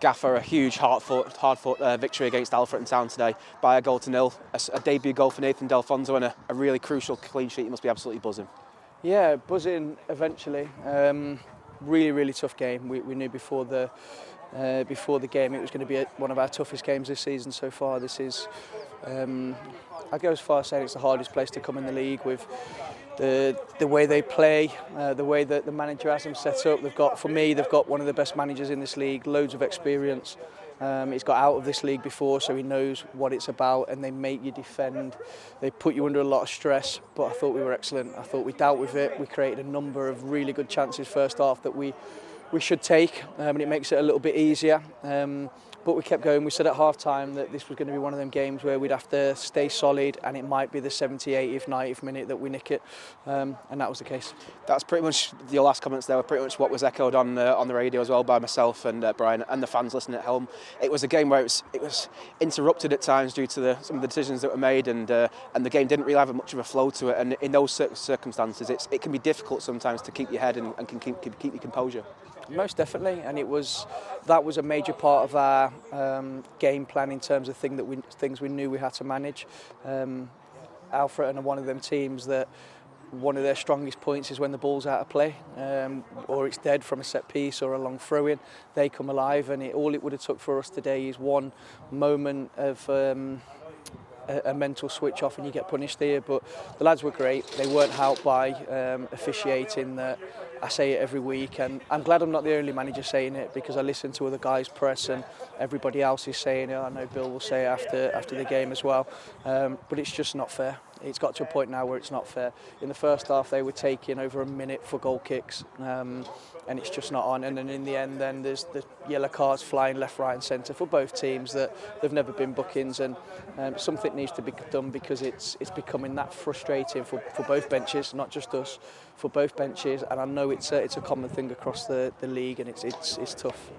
Gaffer, a huge hard-fought victory against Alfreton Town today by a 0-0. A debut goal for Nathan Delfonso and a really crucial clean sheet. You must be absolutely buzzing. Yeah, buzzing eventually. Really tough game. We knew before the game it was going to be one of our toughest games this season so far. This is, I'd go as far as saying it's the hardest place to come in the league with the way they play, the way that the manager has them set up. They've got one of the best managers in this league, loads of experience. He's got out of this league before, so he knows what it's about, and they make you defend. They put you under a lot of stress, but I thought we were excellent. I thought we dealt with it. We created a number of really good chances first half that we should take, and it makes it a little bit easier. But we kept going. We said at half-time that this was going to be one of them games where we'd have to stay solid, and it might be the 78th, 90th minute that we nick it, and that was the case. That's pretty much, your last comments there were pretty much what was echoed on the radio as well by myself and Brian and the fans listening at home. It was a game where it was interrupted at times due to some of the decisions that were made, and the game didn't really have much of a flow to it. And in those circumstances, it can be difficult sometimes to keep your head and can keep your composure. Most definitely, and that was a major part of our game plan in terms of things we knew we had to manage. Alfreton are one of them teams that one of their strongest points is when the ball's out of play, or it's dead from a set piece or a long throw in. They come alive, and all it would have took for us today is one moment of a mental switch off and you get punished here. But the lads were great. They weren't helped by officiating. That I say it every week, and I'm glad I'm not the only manager saying it, because I listen to other guys press and everybody else is saying it. I know Bill will say it after the game as well, but it's just not fair. It's got to a point now where it's not fair. In the first half they were taking over a minute for goal kicks, and it's just not on. And then in the end, then there's the yellow cards flying left, right and centre for both teams that they've never been bookings, and something needs to be done, because it's becoming that frustrating for both benches, not just us, for both benches. And I know it's a common thing across the league, and it's tough.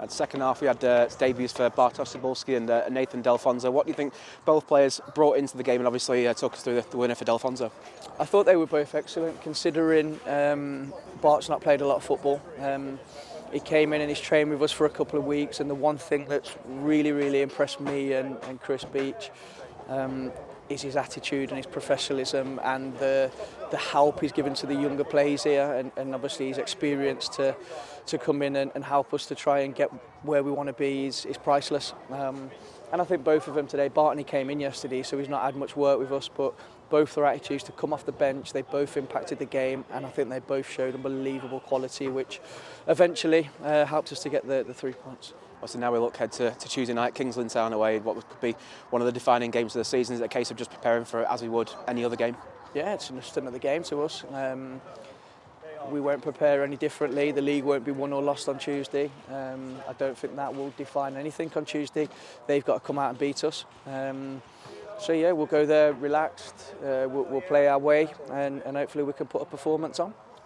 At the second half we had debuts for Bartosz Cybulski and Nathan Delfonso. What do you think both players brought into the game, and obviously took us through the winner for Delfonso? I thought they were both excellent, considering Bart's not played a lot of football. He came in and he's trained with us for a couple of weeks, and the one thing that's really impressed me and Chris Beach is his attitude and his professionalism, and the help he's given to the younger players here, and obviously his experience to come in and help us to try and get where we want to be is priceless. And I think both of them today, Barton came in yesterday, so he's not had much work with us, but both their attitudes to come off the bench, they both impacted the game, and I think they both showed unbelievable quality, which eventually helped us to get the 3 points. So now we look ahead to Tuesday night, Alfreton Town away, what could be one of the defining games of the season. Is it a case of just preparing for it as we would any other game? Yeah, it's just another game to us. We won't prepare any differently. The league won't be won or lost on Tuesday. I don't think that will define anything on Tuesday. They've got to come out and beat us. So yeah, we'll go there relaxed, we'll play our way, and hopefully we can put a performance on.